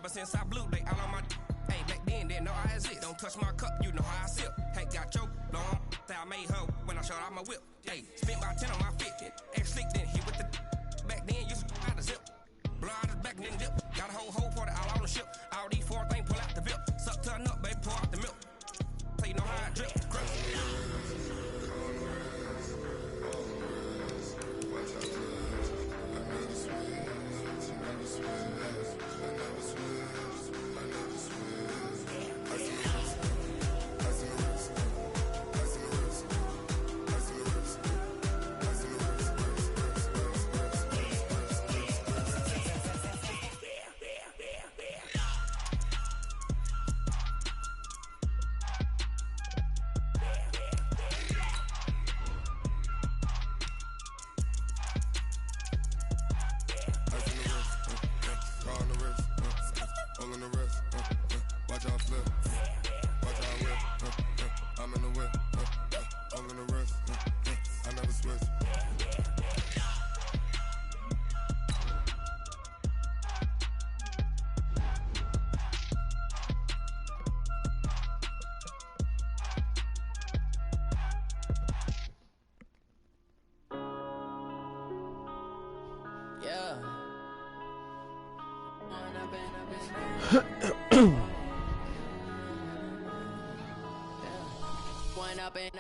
Ever since I blew, they all on my. Hey, back then, didn't know I exist. Don't touch my cup, you know how I sip. Hey, got your long. I made her when I showed out my whip. Hey, spent about 10 on my fit. Ex-slick, then hit with the. Back then, used to out the zip. Blow out his back and then dip. Got a whole party all on the ship. All these four things pull out the VIP. Suck turn up, baby, pour out the milk. So you know how I drip.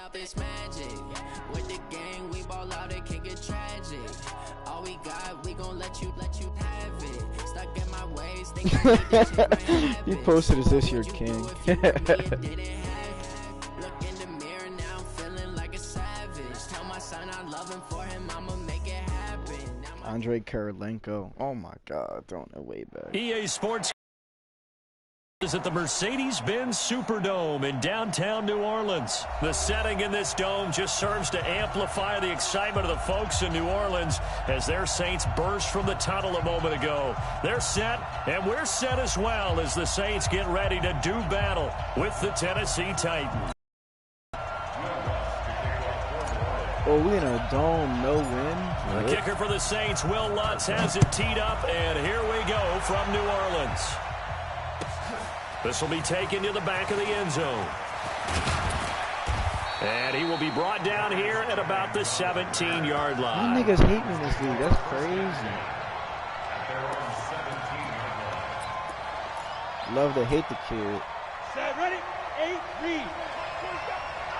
Up this magic with the gang, we ball out, it can get tragic. All we got, we gon' let you have it. Stuck in my ways, think I need this shit. You posted, is this your king? Look in the mirror now, I'm feeling like a savage. Tell my son I love him, for him I'ma make it happen. Andrei Kirilenko. Oh my God, throwing it way back. EA Sports is at the Mercedes-Benz Superdome in downtown New Orleans. The setting in this dome just serves to amplify the excitement of the folks in New Orleans as their Saints burst from the tunnel a moment ago. They're set, and we're set as well as the Saints get ready to do battle with the Tennessee Titans. Oh, we in a dome, no wind. The kicker for the Saints, Will Lutz, has it teed up, and here we go from New Orleans. This will be taken to the back of the end zone. And he will be brought down here at about the 17-yard line. You niggas hate me in this league. That's crazy. Love to hate the kid. Set, ready? 8, read. I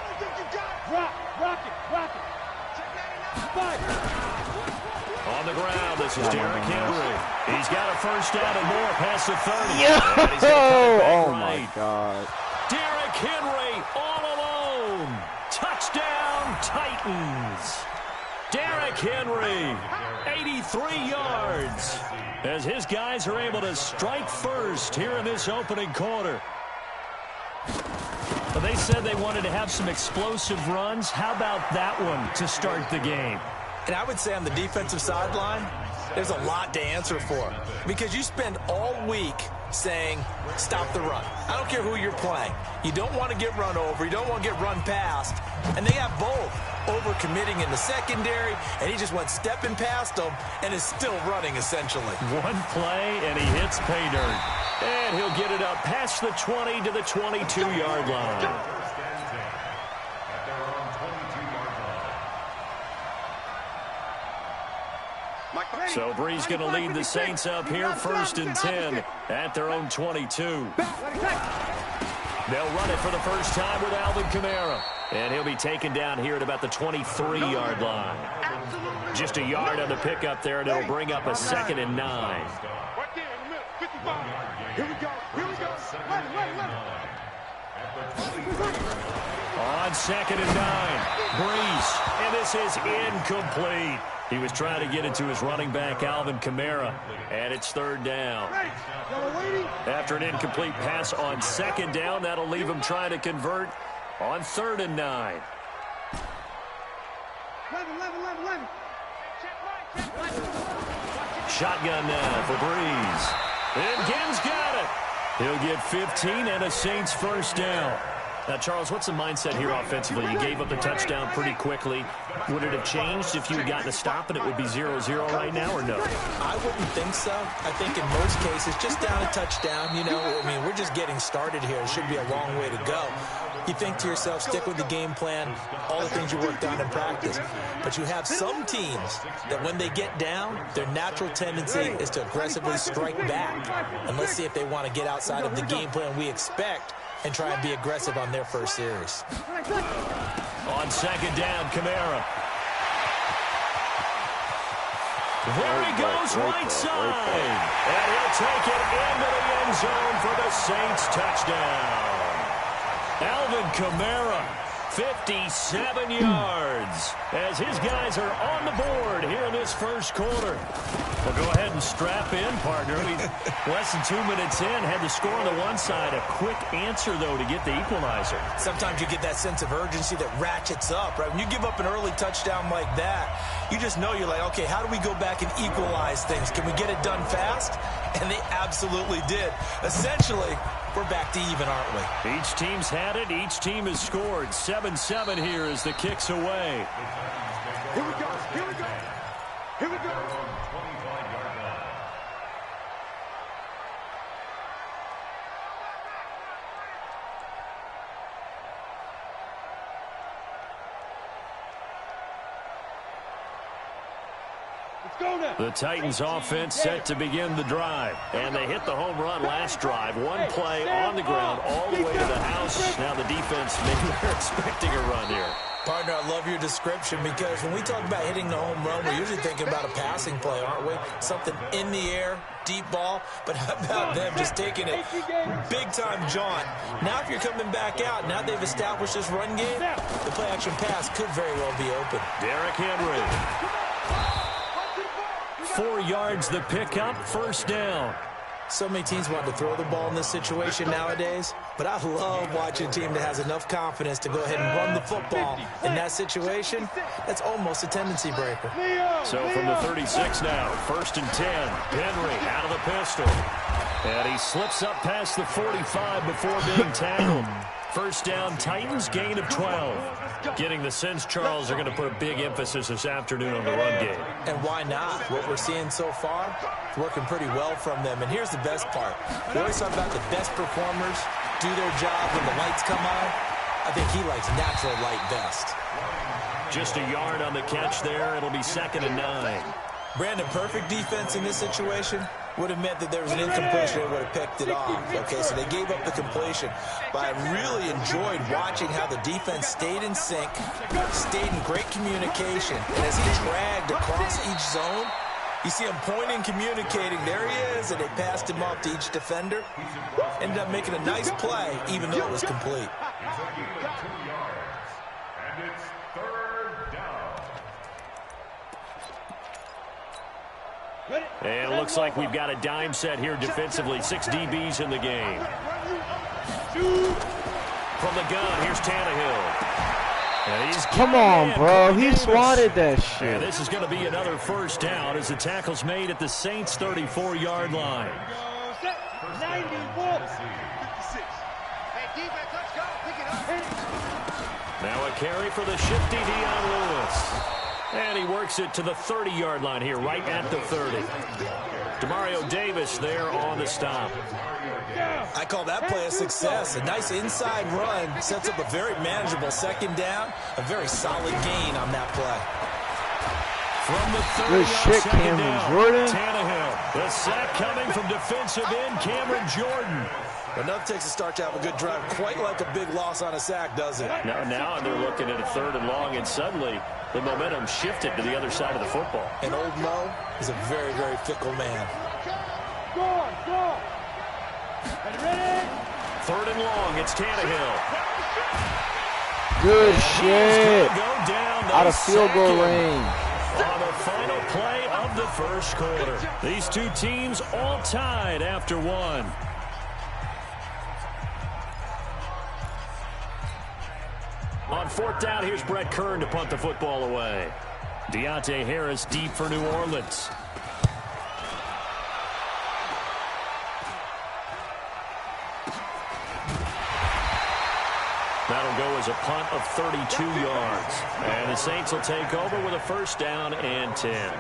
don't think you got it. Rock it. On the ground, this is Derrick Henry. He's got a first down and more past the 30. Oh my God. Derrick Henry all alone. Touchdown, Titans. Derrick Henry, 83 yards. As his guys are able to strike first here in this opening quarter. But they said they wanted to have some explosive runs. How about that one to start the game? And I would say on the defensive sideline, there's a lot to answer for. Because you spend all week saying, stop the run. I don't care who you're playing. You don't want to get run over. You don't want to get run past. And they have both. Over-committing in the secondary, and he just went stepping past them and is still running, essentially. One play, and he hits pay dirt. And he'll get it up past the 20 to the 22-yard line. So Bree's going to lead the Saints up here 1st and 10 at their own 22. They'll run it for the first time with Alvin Kamara. And he'll be taken down here at about the 23-yard line. Just a yard on the pickup there, and it'll bring up a 2nd and 9. Right there in the middle, 55. Here we go. On 2nd and 9, Brees, and this is incomplete. He was trying to get it to his running back, Alvin Kamara, and it's 3rd down. After an incomplete pass on 2nd down, that'll leave him trying to convert on 3rd and 9. 11. Shotgun now for Brees. And Gibbs got it. He'll get 15 and a Saints first down. Now, Charles, what's the mindset here offensively? You gave up the touchdown pretty quickly. Would it have changed if you had gotten a stop and it would be 0-0 right now, or no? I wouldn't think so. I think in most cases, just down a touchdown, you know, I mean, we're just getting started here. It should be a long way to go. You think to yourself, stick with the game plan, all the things you worked on in practice. But you have some teams that when they get down, their natural tendency is to aggressively strike back. And let's see if they want to get outside of the game plan we expect and try and be aggressive on their first series. On second down, Kamara. There he goes, right side. And he'll take it into the end zone for the Saints touchdown. Alvin Kamara, 57 yards, as his guys are on the board here in this first quarter. Well, go ahead and strap in, partner. Less than 2 minutes in, had the score on the one side. A quick answer, though, to get the equalizer. Sometimes you get that sense of urgency that ratchets up, right? When you give up an early touchdown like that, you just know you're like, okay, how do we go back and equalize things? Can we get it done fast? And they absolutely did. Essentially, we're back to even, aren't we? Each team's had it. Each team has scored. 7-7 here as the kick's away. Here we go. Here we go. Here we go. The Titans offense set to begin the drive. And they hit the home run last drive. One play on the ground all the way to the house. Now the defense, maybe they're expecting a run here. Partner, I love your description because when we talk about hitting the home run, we're usually thinking about a passing play, aren't we? Something in the air, deep ball. But how about them just taking it big-time jaunt? Now if you're coming back out, now they've established this run game, the play-action pass could very well be open. Derrick Henry. 4 yards the pickup, first down. So many teams want to throw the ball in this situation nowadays, but I love watching a team that has enough confidence to go ahead and run the football in that situation. That's almost a tendency breaker. So from the 36 now, 1st and 10, Henry out of the pistol. And he slips up past the 45 before being tackled. First down, Titans, gain of 12. Getting the sense, Charles, are going to put a big emphasis this afternoon on the run game. And why not? What we're seeing so far, it's working pretty well from them. And here's the best part. We always talk about the best performers do their job when the lights come on. I think he likes natural light best. Just a yard on the catch there. It'll be 2nd and 9. Brandon, perfect defense in this situation would have meant that there was an incompletion. They would have picked it off. Okay, so they gave up the completion. But I really enjoyed watching how the defense stayed in sync, stayed in great communication. And as he dragged across each zone, you see him pointing, communicating. There he is, and they passed him off to each defender. Ended up making a nice play, even though it was complete. And it looks like we've got a dime set here defensively. 6 DBs in the game. From the gun, here's Tannehill. And he's Come on, bro. He swatted that shit. And this is going to be another first down as the tackle's made at the Saints' 34-yard line. 94. Now a carry for the shifty Dion Lewis. And he works it to the 30-yard line here, right at the 30. Demario Davis there on the stop. I call that play a success. A nice inside run sets up a very manageable second down. A very solid gain on that play. From the 30 Good shit, Cameron Jordan. Tannehill. The sack coming from defensive end Cameron Jordan. Enough takes a start to have a good drive. Quite like a big loss on a sack, doesn't it? Now they're looking at a 3rd and long, and suddenly the momentum shifted to the other side of the football. And old Mo is a very, very fickle man. Go on. 3rd and long, it's Tannehill. Good shit. Go down, Out of field goal range. On the final play of the first quarter. These two teams all tied after 1. On 4th down, here's Brett Kern to punt the football away. Deontay Harris deep for New Orleans. That'll go as a punt of 32 yards. And the Saints will take over with a first down and 10.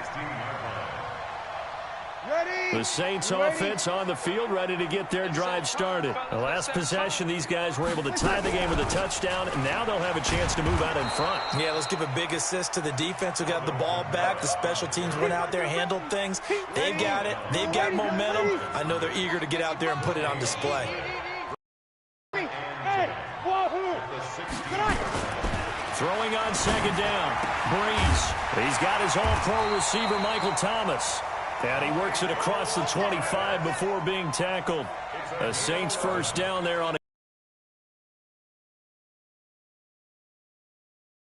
The Saints offense on the field, ready to get their drive started. The last possession, these guys were able to tie the game with a touchdown, and now they'll have a chance to move out in front. Yeah, let's give a big assist to the defense who got the ball back. The special teams went out there, handled things. They've got it. They've got momentum. I know they're eager to get out there and put it on display. Throwing on second down, Breeze. He's got his all-pro receiver, Michael Thomas. And he works it across the 25 before being tackled. A Saints first down there on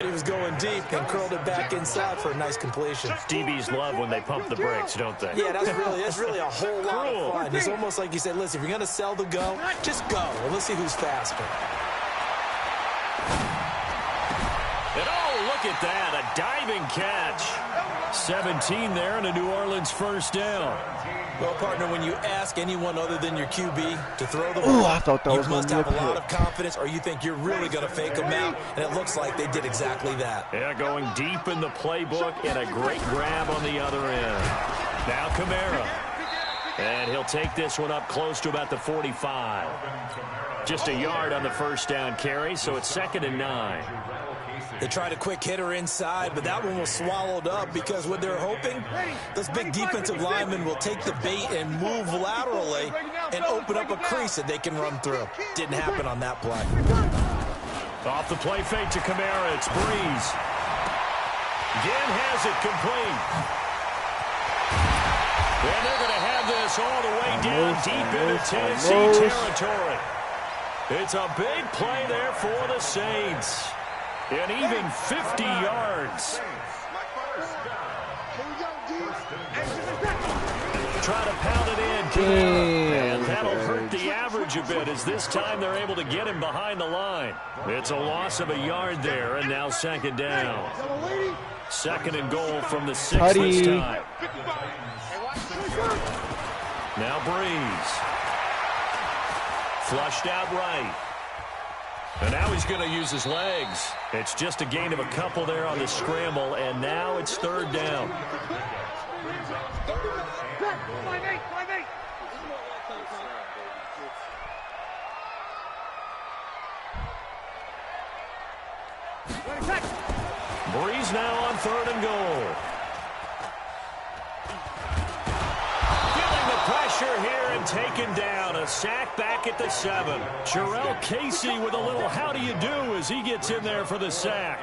He was going deep and curled it back inside for a nice completion. DBs love when they pump the brakes, don't they? Yeah, that's really a whole lot of fun. It's almost like you said, listen, if you're going to sell the go, just go. And let's see who's faster. And oh, look at that, a diving catch. 17 there and a New Orleans first down. Well, partner, when you ask anyone other than your QB to throw the ball, I thought that you was must gonna have be a a lot pick. of confidence, or you think you're really going to fake them out, and it looks like they did exactly that. Yeah, going deep in the playbook and a great grab on the other end. Now Kamara. And he'll take this one up close to about the 45. Just a yard on the first down carry, so it's 2nd and 9. They tried a quick hitter inside, but that one was swallowed up because what they're hoping, those big defensive linemen will take the bait and move laterally and open up a crease that they can run through. Didn't happen on that play. Off the play fake to Kamara, it's Breeze. Again has it complete. And they're going to have this all the way down deep into Tennessee territory. It's a big play there for the Saints. And even 50 yards. Try to pound it in. And that'll hurt the average a bit as this time they're able to get him behind the line. It's a loss of a yard there, and now 2nd down. 2nd and goal from the 6 this time. Now Breeze. Flushed out right. And now he's going to use his legs. It's just a gain of a couple there on the scramble, and now it's 3rd down. Breeze now on 3rd and goal. Feeling the pressure here and taken down. A sack back at the 7. Jarrell Casey with a little how do you do as he gets in there for the sack.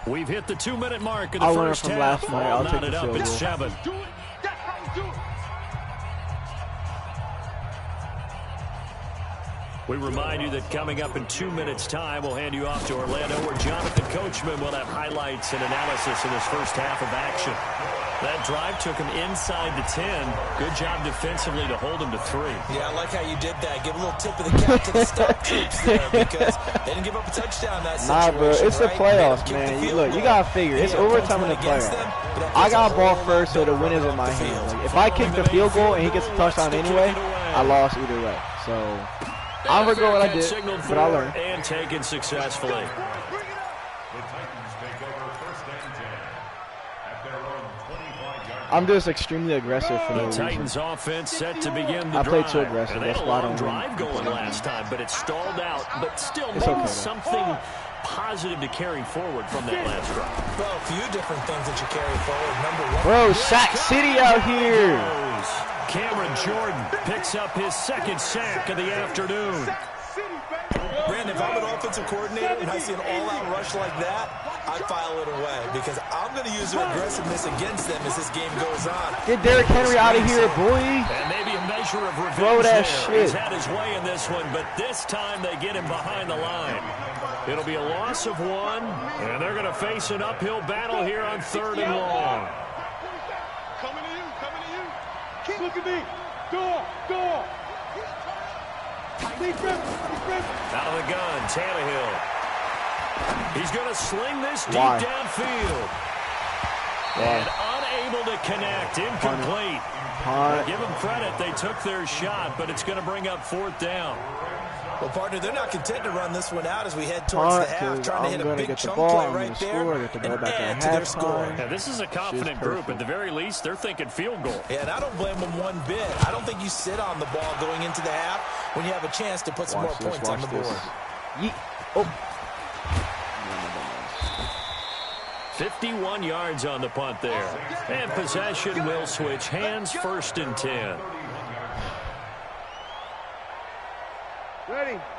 We've hit the 2-minute mark of the first half. Last night. I'll take Knotted the up field at goal. 7. We remind you that coming up in 2 minutes' time, we'll hand you off to Orlando, where Jonathan Coachman will have highlights and analysis in his first half of action. That drive took him inside the 10. Good job defensively to hold him to 3. Yeah, I like how you did that. Give a little tip of the cap to the stop troops there because they didn't give up a touchdown that situation. Nah, bro, it's the playoffs, man. Look, you gotta figure it's overtime in the playoffs. I got ball first, so the win is in my hands. Like, if I kick the field goal and he gets a touchdown anyway, I lost either way. So I'm gonna go what I did, but I learned. And taken successfully. I'm just extremely aggressive for no The reason. Titans offense set to begin the I drive. played too aggressive. And they had That's a why I long don't drive win. going last time, but it stalled out. But still, It's maybe okay, though. something positive to carry forward from that last drive. Well, a few different things that you carry forward. Number one. Bro, Sack City out here. Cameron Jordan picks up his 2nd sack of the afternoon. Brandon, if I'm an offensive coordinator and I see an all-out rush like that, I file it away because I'm going to use their aggressiveness against them as this game goes on. Get Derrick Henry out of here, boy. And maybe a measure of revenge Throw that there. shit. He's had his way in this one, but this time they get him behind the line. It'll be a loss of 1, and they're going to face an uphill battle here on 3rd and long. Coming to you, coming to you. Keep looking at me. Door. Out of the gun, Tannehill. He's going to sling this deep Why? downfield. And unable to connect, incomplete. Punt. Give them credit, they took their shot, but it's going to bring up 4th down. Well, partner, they're not content to run this one out as we head towards the half, trying to hit a big chunk play right there and add to their score. Yeah, this is a confident group. At the very least, they're thinking field goal. Yeah, and I don't blame them one bit. I don't think you sit on the ball going into the half when you have a chance to put some more points on the board. Oh. 51 yards on the punt there. And possession will switch hands, 1st and 10.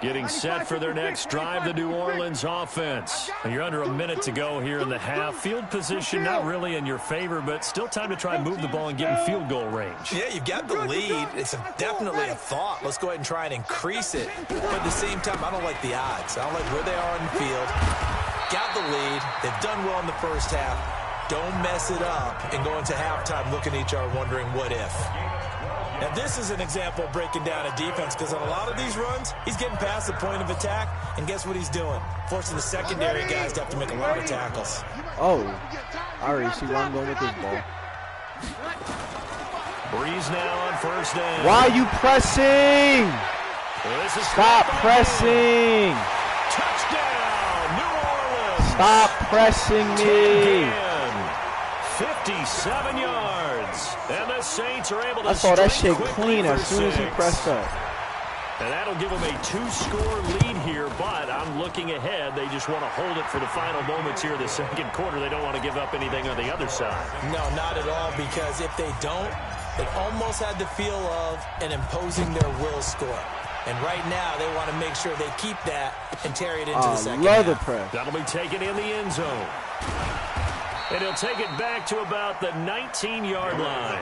Getting set for their next drive, the New Orleans offense. You're under a minute to go here in the half. Field position not really in your favor, but still time to try and move the ball and get in field goal range. Yeah, you've got the lead. It's definitely a thought. Let's go ahead and try and increase it. But at the same time, I don't like the odds. I don't like where they are on the field. Got the lead. They've done well in the first half. Don't mess it up and go into halftime looking at each other wondering what if. Now, this is an example of breaking down a defense because on a lot of these runs, he's getting past the point of attack, and guess what he's doing? Forcing the secondary guys to have to make a lot of tackles. Oh, I already see where I'm going with this ball. Breeze now on 1st down. Why are you pressing? Stop pressing. Touchdown, New Orleans. Stop pressing me. 57 yards. And the Saints are able to I saw that shit quickly clean as soon as he 6. pressed up. And that'll give them a 2-score lead here, but I'm looking ahead. They just want to hold it for the final moments here of the 2nd quarter. They don't want to give up anything on the other side. No, not at all, because if they don't, it almost had the feel of an imposing their will score. And right now, they want to make sure they keep that and carry it into the second half. The press. That'll be taken in the end zone. And he'll take it back to about the 19-yard line.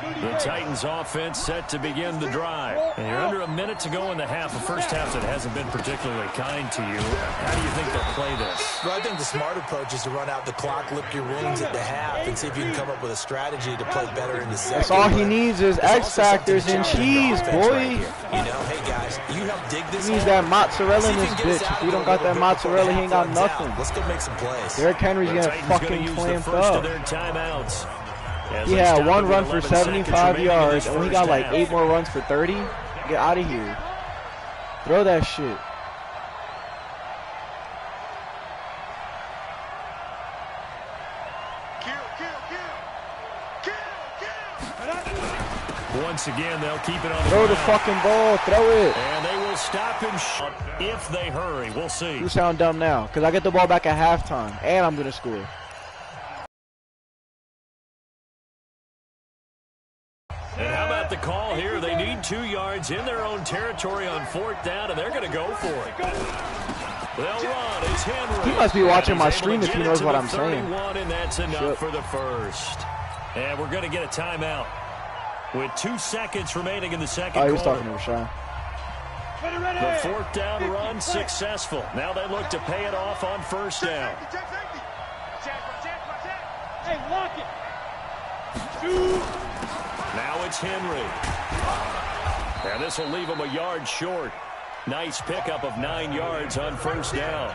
The Titans offense set to begin the drive. And you're under a minute to go in the half. The first half that hasn't been particularly kind to you. How do you think they'll play this? Well, I think the smart approach is to run out the clock, lick your wounds at the half, and see if you can come up with a strategy to play better in the second. That's all he needs is X factors and cheese, boy. You know, hey guys, you help dig this. He needs that mozzarella in this bitch. If he don't got that mozzarella, he ain't got nothing. Let's go make some plays. Derrick Henry's getting fucking clamped up. He had one run for 75 yards, and we got like 8 more runs for 30. Get out of here. Throw that shit. Once again, they'll keep it on the Throw the fucking ball. Throw it. And they will stop him if they hurry. We'll see. You sound dumb now, because I get the ball back at halftime, and I'm going to score. And how about the call here? They need 2 yards in their own territory on 4th down, and they're going to go for it. They'll run. It's Henry. He must be watching my stream if he knows what I'm saying. 31, and that's enough for the first. And we're going to get a timeout with 2 seconds remaining in the second quarter. Oh, he was talking to Rashawn. The 4th down run successful. Now they look to pay it off on 1st down. Hey, lock it. Now it's Henry. And this will leave him a yard short. Nice pickup of 9 yards on 1st down.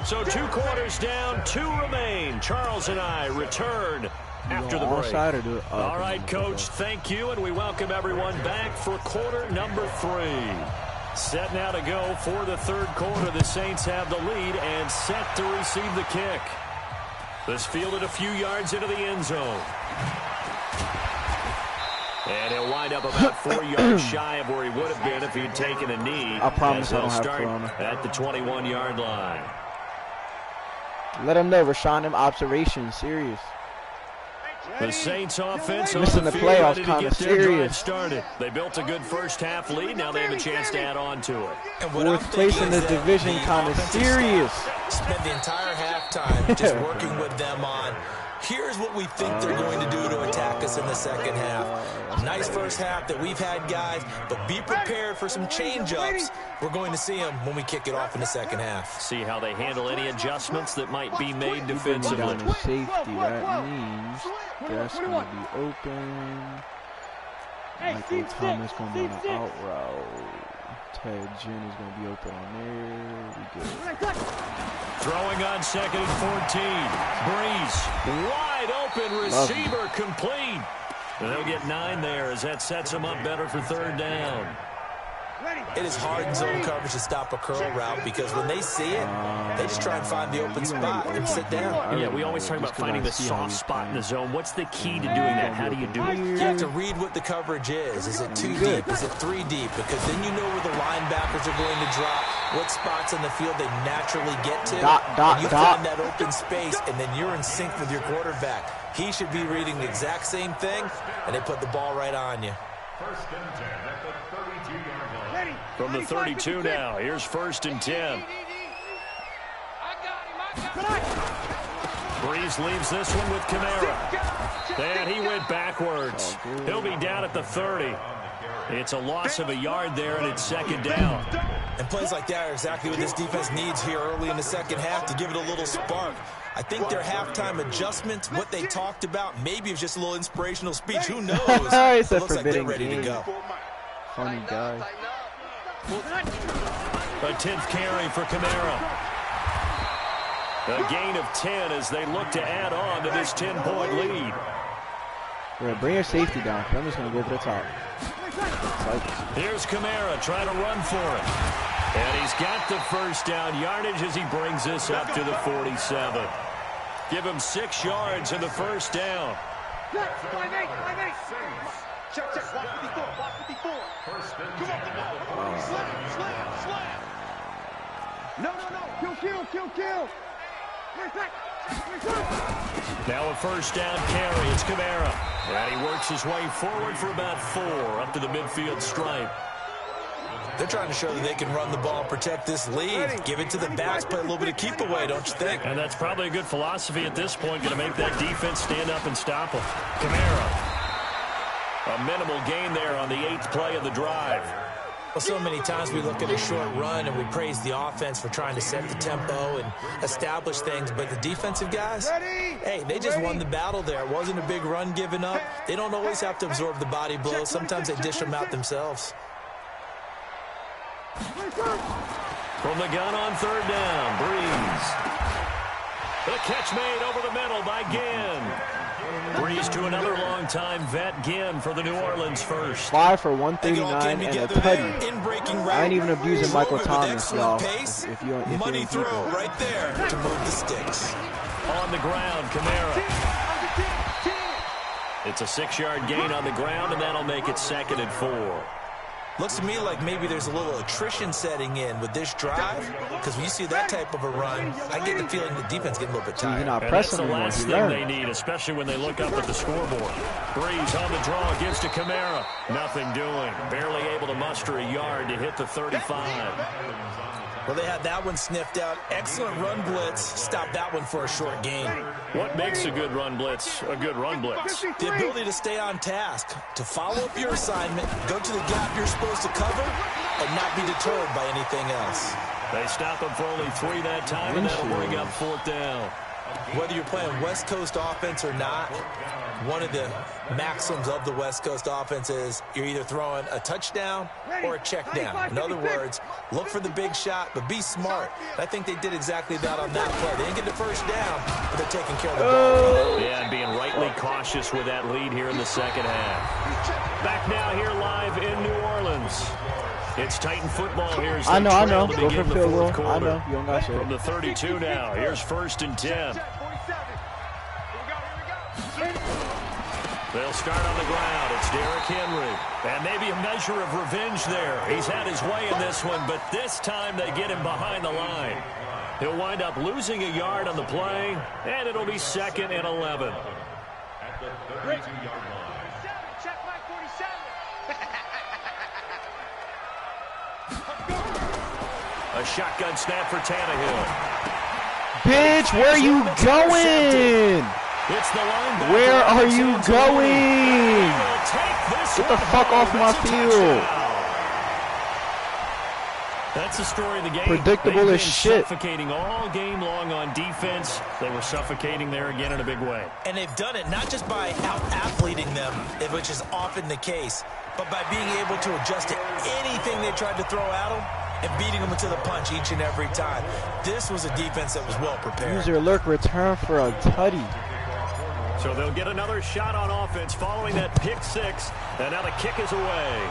So 2 quarters down, 2 remain. Charles and I return after the break. All right, Coach, thank you, and we welcome everyone back for quarter number 3. Set now to go for the 3rd quarter. The Saints have the lead and set to receive the kick. This fielded a few yards into the end zone. And he'll wind up about 4 yards shy of where he would have been if he'd taken a knee. I promise I don't have start Corona. at the 21-yard line. Let him know, Rashawn, them observations, serious. The Saints offense on missing the the field, playoffs ready to kinda get their drive serious. started. They built a good first half lead. Now they have a chance to add on to it. Fourth place in the division, kind of serious. Spent the entire halftime just working with them on, here's what we think they're going to do to attack us in the second half. Nice first half that we've had, guys, but be prepared for some change-ups. We're going to see them when we kick it off in the second half. See how they handle any adjustments that might be made Down defensively. in safety, that means that's going to be open. Michael Thomas going to be on the out route. Ted Ginn is going to be open on there. We good. Throwing on 2nd and 14. Breeze, wide open receiver, complete. And they'll get 9 there as that sets them up better for 3rd down. It is hard in zone coverage to stop a curl route because when they see it, they just try and find the open spot and sit down. Yeah, we always talk about finding the soft spot in the zone. What's the key to doing that? How do you do it? You have to read what the coverage is. Is it 2 deep? Is it 3 deep? Because then you know where the linebackers are going to drop, what spots on the field they naturally get to. And you find that open space, and then you're in sync with your quarterback. He should be reading the exact same thing, and they put the ball right on you. From the 32 now, here's 1st and 10. Breeze leaves this one with Kamara. And he went backwards. He'll be down at the 30. It's a loss of a yard there, and it's 2nd down. And plays like that are exactly what this defense needs here early in the second half to give it a little spark. I think their halftime adjustments, what they talked about, maybe it was just a little inspirational speech. Who knows? It looks like they're ready to go. Funny guy. A 10th carry for Kamara. A gain of 10 as they look to add on to this 10-point lead. Yeah, bring your safety down. I'm just going to go over the top. Here's Kamara trying to run for it. And he's got the 1st down yardage as he brings this up to the 47. Give him 6 yards in the 1st down. Check, check, block 54, block 54. Come on. Slam. No. Kill. Now a 1st down carry. It's Kamara. And he works his way forward for about 4 up to the midfield stripe. They're trying to show that they can run the ball and protect this lead. Give it to the backs, play a little bit of keep away, don't you think? And that's probably a good philosophy at this point, going to make that defense stand up and stop them. Kamara. A minimal gain there on the 8th play of the drive. Well, so many times we look at a short run and we praise the offense for trying to set the tempo and establish things, but the defensive guys, hey, they just won the battle there. It wasn't a big run given up. They don't always have to absorb the body blows. Sometimes they dish them out themselves. From the gun on 3rd down, Breeze. The catch made over the middle by Ginn. Breeze to another long-time vet, Ginn, for the New Orleans first. 5 for 139 and a tutty. I ain't even abusing Michael Thomas, y'all. If you money throw right there to move the sticks. On the ground, Kamara. It's a 6-yard gain on the ground, and that'll make it 2nd and 4. Looks to me like maybe there's a little attrition setting in with this drive, because when you see that type of a run, I get the feeling the defense getting a little bit tired. And that's the last thing they need, especially when they look up at the scoreboard. Breeze on the draw, gives to Kamara. Nothing doing. Barely able to muster a yard to hit the 35. Well, they had that one sniffed out. Excellent run blitz. Stop that one for a short gain. What makes a good run blitz a good run blitz? The ability to stay on task, to follow up your assignment, go to the gap you're supposed to cover, and not be deterred by anything else. They stop him for only 3 that time, and that'll bring up 4th down. Whether you're playing West Coast offense or not, one of the maxims of the West Coast offense is you're either throwing a touchdown or a check down. In other words, look for the big shot, but be smart. I think they did exactly that on that play. They didn't get the 1st down, but they're taking care of the ball. Yeah, and being rightly cautious with that lead here in the 2nd half. Back now here live in New Orleans. It's Titan football here. I know. Go for field goal. I know. You don't got shit. From the 32 now. Here's 1st and 10. They'll start on the ground. It's Derrick Henry. And maybe a measure of revenge there. He's had his way in this one, but this time they get him behind the line. He'll wind up losing a yard on the play, and it'll be 2nd and 11. At the 32-yard line. Check my 47. A shotgun snap for Tannehill. Bitch, where are you going? It's the linebacker. Where are you going? Get the fuck off my field. That's the story of the game. Predictable as shit. Suffocating all game long on defense. They were suffocating there again in a big way. And they've done it not just by out-athleting them, which is often the case, but by being able to adjust to anything they tried to throw at them and beating them into the punch each and every time. This was a defense that was well prepared. User alert, return for a tutty. So they'll get another shot on offense following that pick six. And now the kick is away.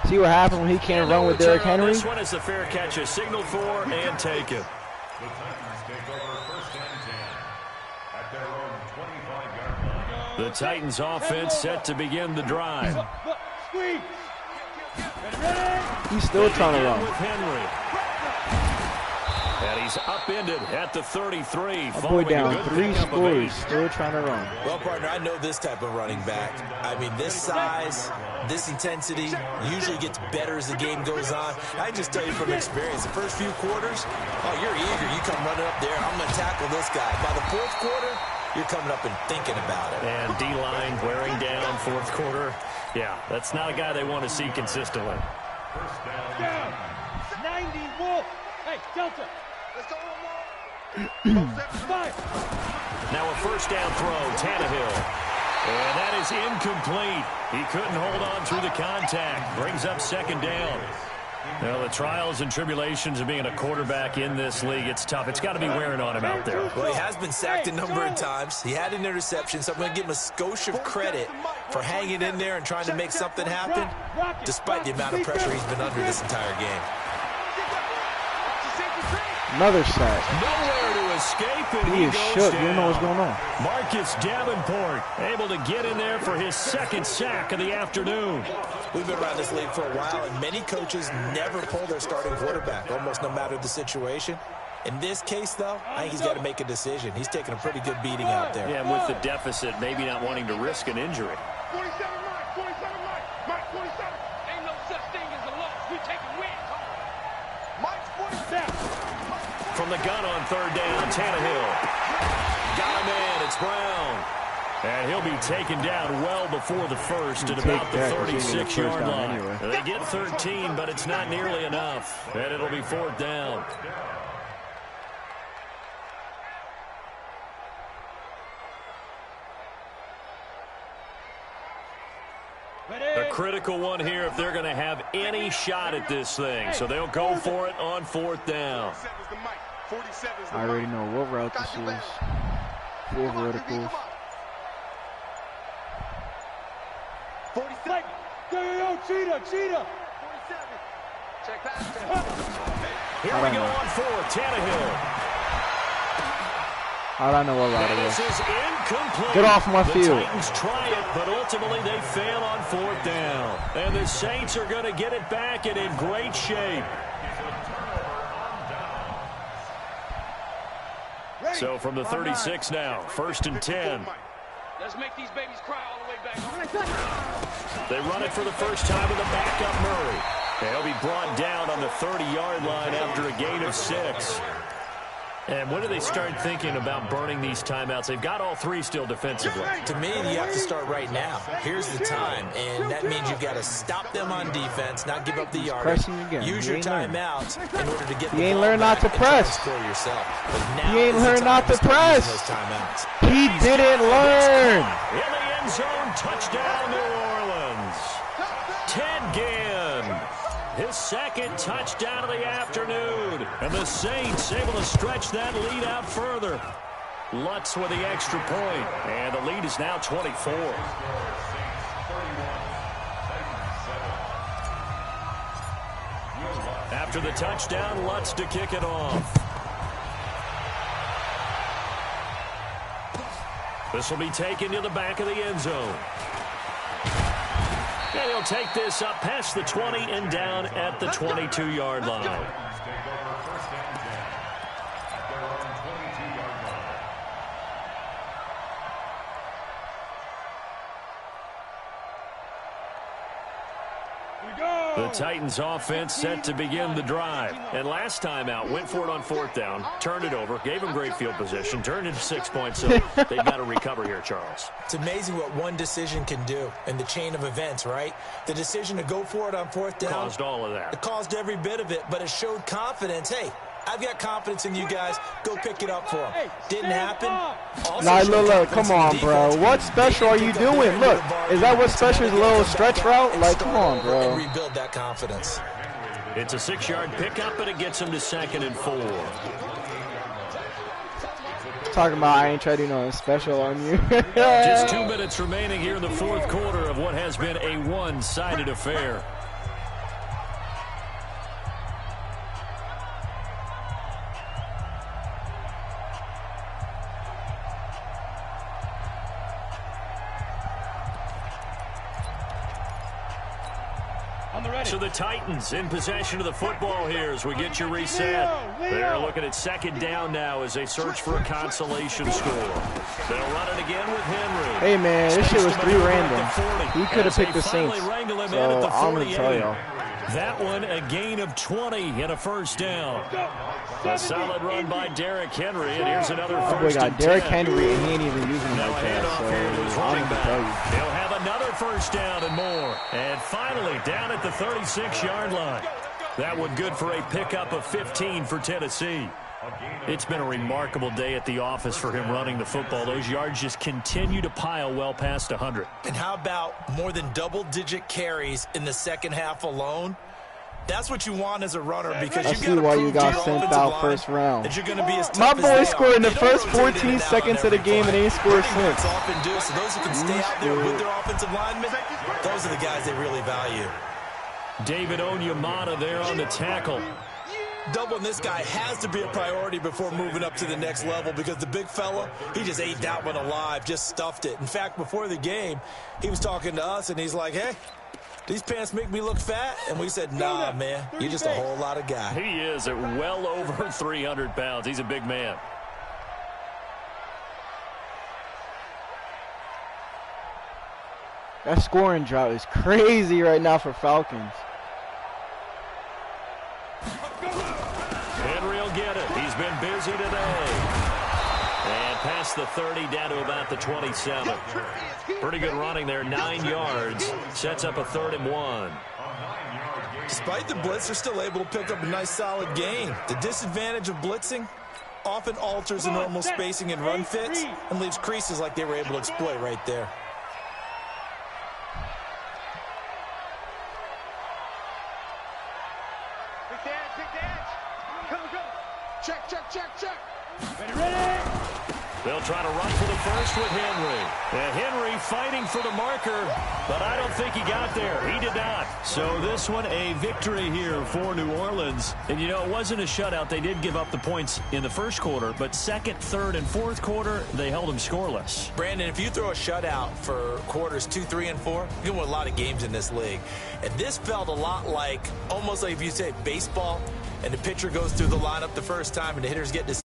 See what happened when he can't run with Derrick Henry? This one is the fair catch is signaled for and taken. The Titans take over 1st and 10 at their own 25-yard line. The Titans offense set to begin the drive. He's still trying to run. With Henry. And he's upended at the 33. My boy down 3 scores, still trying to run. Well, partner, I know this type of running back. I mean, this size, this intensity usually gets better as the game goes on. I just tell you from experience, the first few quarters, oh, you're eager. You come running up there, I'm going to tackle this guy. By the 4th quarter, you're coming up and thinking about it. And D-line wearing down 4th quarter. Yeah, that's not a guy they want to see consistently. Down. 90 Wolf. Hey, Delta. Let's go. Now a first down throw, Tannehill. And that is incomplete. He couldn't hold on through the contact. Brings up 2nd down. Well, the trials and tribulations of being a quarterback in this league, it's tough. It's got to be wearing on him out there. Well, he has been sacked a number of times. He had an interception, so I'm going to give him a skosh of credit for hanging in there and trying to make something happen, despite the amount of pressure he's been under this entire game. Another sack. Nowhere to escape, and He is shook. You don't know what's going on. Marcus Davenport able to get in there for his 2nd sack of the afternoon. We've been around this league for a while, and many coaches never pull their starting quarterback, almost no matter the situation. In this case, though, I think he's got to make a decision. He's taking a pretty good beating out there. Yeah, and with the deficit, maybe not wanting to risk an injury. 47 Mike, 47 Mike. Mike, 47. Ain't no such thing as a loss. We taking wins. Mike's 47. From the gun on 3rd down, Tannehill. Got a man, it's Brown. And he'll be taken down well before the first at about the 36-yard line. Anyway. They get 13, but it's not nearly enough. And it'll be 4th down. A critical one here if they're going to have any shot at this thing. So they'll go for it on 4th down. I already know what route this is. 4 verticals. 47. Yo, Cheetah. 47. Check pass. Here we go on 4th. Tannehill. I don't know what route it is. This is incomplete. Get off my field. The Titans try it, but ultimately they fail on 4th down. And the Saints are going to get it back and in great shape. So from the 36 now, 1st and 10. Let's make these babies cry all the way back. They run it for the first time with a backup Murray. They'll be brought down on the 30-yard line after a gain of 6. And when do they start thinking about burning these timeouts? They've got all 3 still defensively. To me, you have to start right now. Here's the time, and that means you've got to stop them on defense, not give up the yardage. Use your timeouts in order to get the ball. You ain't learned not to press. Score yourself. But now you ain't learned not to press. He didn't learn. In the end zone, touchdown, New Orleans. Ted Ginn. His 2nd touchdown of the afternoon. And the Saints able to stretch that lead out further. Lutz with the extra point. And the lead is now 24. After the touchdown, Lutz to kick it off. This will be taken to the back of the end zone. And he'll take this up past the 20 and down at the 22-yard line. The Titans offense set to begin the drive. And last time out, went for it on 4th down, turned it over, gave them great field position, turned into 6 points, so they've got to recover here, Charles. It's amazing what one decision can do in the chain of events, right? The decision to go for it on 4th down. Caused all of that. It caused every bit of it, but it showed confidence. Hey, I've got confidence in you guys. Go pick it up for them. Didn't happen. Nah, look, come on, bro. What special are you doing? Look, is that what special is, a little stretch route? Like, come on, bro. And rebuild that confidence. It's a 6-yard pickup, and it gets him to 2nd and 4. talking about I ain't trying to do nothing special on you. Just 2 minutes remaining here in the fourth quarter of what has been a one-sided affair. So the Titans in possession of the football here as we get you reset. They're looking at second down now as they search for a consolation score. They'll run it again with Henry. Hey, man, this shit was 3 random. He could have picked the Saints. So I'm going to tell y'all. That one a gain of 20 and a first down. A solid run by Derrick Henry, and here's another first and 10. Derrick Henry, and he ain't even using him like that, so I'm going to tell you. He'll have another first down and more. And finally, down at the 36-yard line. That one good for a pickup of 15 for Tennessee. It's been a remarkable day at the office for him running the football. Those yards just continue to pile well past 100. And how about more than double-digit carries in the second half alone? That's what you want as a runner because you've got to prove to your offensive line first round. that you're going to be as tough My as boy they scored are. in the They first don't rotate 14 seconds of the game, and he scored since. Often do. So those who can stay out there with their offensive linemen, those are the guys they really value. David Onyemata there on the tackle. Doubling this guy has to be a priority before moving up to the next level because the big fella, he just ate that one alive, just stuffed it. In fact, before the game, he was talking to us, and he's like, hey, these pants make me look fat? And we said, nah, man, you're just a whole lot of guy. He is at well over 300 pounds. He's a big man. That scoring drought is crazy right now for Falcons. Henry will get it. He's been busy today. And past the 30 down to about the 27. Pretty good running there, 9 yards. Sets up a 3rd and 1. Despite the blitz, they're still able to pick up a nice solid gain. The disadvantage of blitzing often alters the normal spacing and run fits and leaves creases like they were able to exploit right there. They'll try to run for the first with Henry. Henry fighting for the marker, but I don't think he got there. He did not. So this one a victory here for New Orleans. And, you know, it wasn't a shutout. They did give up the points in the first quarter, but second, third, and fourth quarter, they held them scoreless. Brandon, if you throw a shutout for quarters 2, 3, and 4, you can win a lot of games in this league. And this felt a lot like, almost like if you say baseball, and the pitcher goes through the lineup the first time and the hitter's getting to